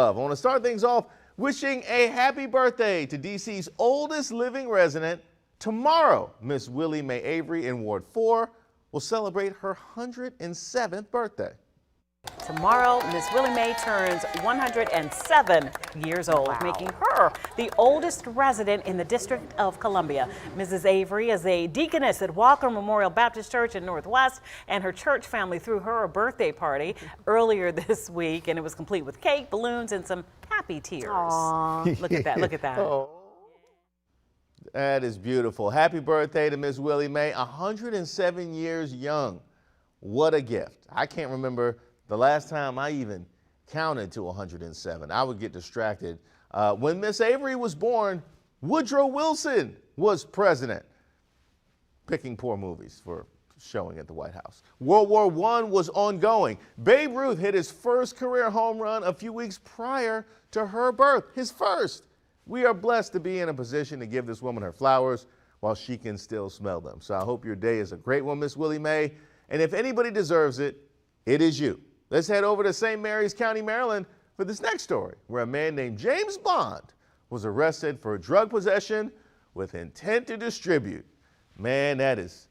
I want to start things off wishing a happy birthday to DC's oldest living resident. Tomorrow, Miss Willie Mae Avery in Ward 4 will celebrate her 107th birthday. Tomorrow, Miss Willie Mae turns 107 years old, making her the oldest resident in the District of Columbia. Mrs. Avery is a deaconess at Walker Memorial Baptist Church in Northwest, and her church family threw her a birthday party earlier this week, and it was complete with cake, balloons, and some happy tears. Aww. Look at that, look at that. Oh. That is beautiful. Happy birthday to Miss Willie Mae, 107 years young. What a gift. I can't remember the last time I even counted to 107. I would get distracted. When Miss Avery was born, Woodrow Wilson was president. Picking poor movies for showing at the White House. World War I was ongoing. Babe Ruth hit his first career home run a few weeks prior to her birth, his first. We are blessed to be in a position to give this woman her flowers while she can still smell them. So I hope your day is a great one, Miss Willie Mae. And if anybody deserves it, it is you. Let's head over to St. Mary's County, Maryland for this next story, where a man named James Bond was arrested for drug possession with intent to distribute. Man, that is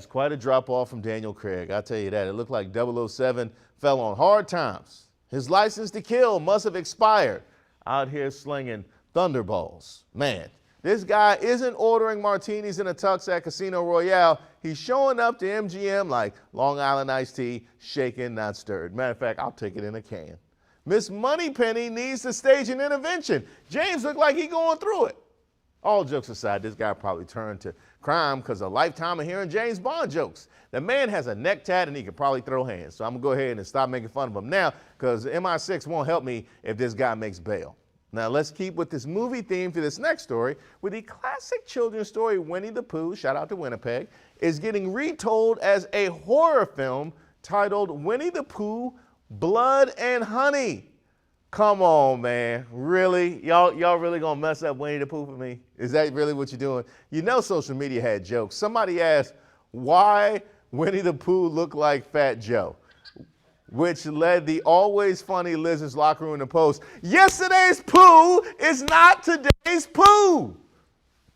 quite a drop off from Daniel Craig. I'll tell you that. It looked like 007 fell on hard times. His license to kill must have expired. Out here slinging thunderballs. Man, this guy isn't ordering martinis in a tux at Casino Royale. He's showing up to MGM like Long Island iced tea, shaken, not stirred. Matter of fact, I'll take it in a can. Miss Moneypenny needs to stage an intervention. James looked like he going through it. All jokes aside, this guy probably turned to crime because a lifetime of hearing James Bond jokes. The man has a neck tat and he can probably throw hands. So I'm gonna go ahead and stop making fun of him now because MI6 won't help me if this guy makes bail. Now let's keep with this movie theme to this next story, where the classic children's story Winnie the Pooh, shout out to Winnipeg, is getting retold as a horror film titled Winnie the Pooh, Blood and Honey. Come on, man. Really? Y'all really gonna mess up Winnie the Pooh for me? Is that really what you're doing? You know social media had jokes. Somebody asked why Winnie the Pooh looked like Fat Joe, which led the always funny Liz's locker room to post, "Yesterday's Pooh is not today's Pooh."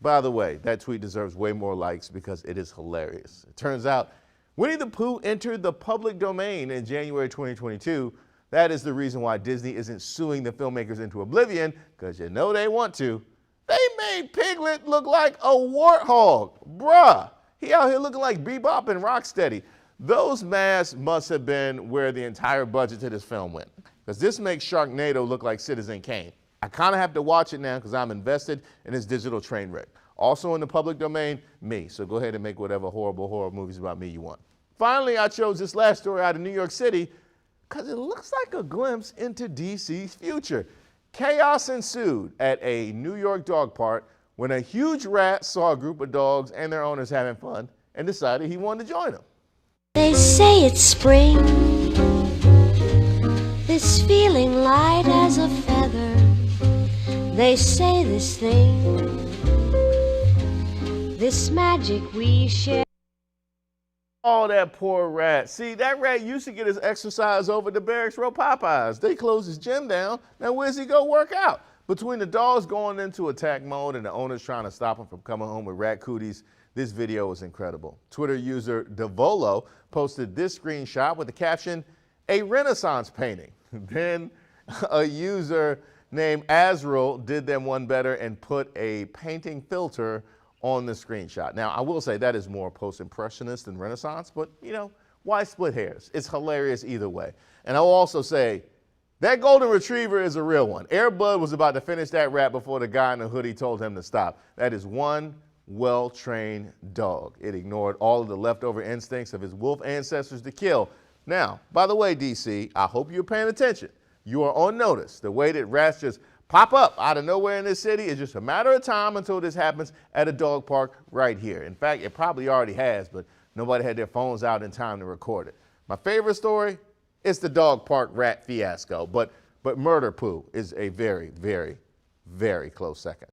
By the way, that tweet deserves way more likes because it is hilarious. It turns out Winnie the Pooh entered the public domain in January 2022. That is the reason why Disney isn't suing the filmmakers into oblivion, because you know they want to. They made Piglet look like a warthog. Bruh, he out here looking like Bebop and Rocksteady. Those masks must have been where the entire budget to this film went, because this makes Sharknado look like Citizen Kane. I kind of have to watch it now because I'm invested in this digital train wreck. Also in the public domain, me. So go ahead and make whatever horrible horror movies about me you want. Finally, I chose this last story out of New York City because it looks like a glimpse into DC's future. Chaos ensued at a New York dog park when a huge rat saw a group of dogs and their owners having fun and decided he wanted to join them. They say it's spring, this feeling light as a feather. They say this thing, this magic we share. Oh, that poor rat. See, that rat used to get his exercise over at the Barracks Row Popeyes. They closed his gym down. Now where's he go work out? Between the dogs going into attack mode and the owners trying to stop him from coming home with rat cooties, this video was incredible. Twitter user Devolo posted this screenshot with the caption, "A Renaissance painting." Then a user named Azrael did them one better and put a painting filter on the screenshot. Now, I will say that is more post-impressionist than Renaissance, but you know, why split hairs? It's hilarious either way. And I will also say, that golden retriever is a real one. Air Bud was about to finish that rat before the guy in the hoodie told him to stop. That is one well-trained dog. It ignored all of the leftover instincts of his wolf ancestors to kill. Now, by the way, DC, I hope you're paying attention. You are on notice. The way that rats just pop up out of nowhere in this city is just a matter of time until this happens at a dog park right here. In fact, it probably already has, but nobody had their phones out in time to record it. My favorite story is the dog park rat fiasco, but Murder Pooh is a very, very, very close second.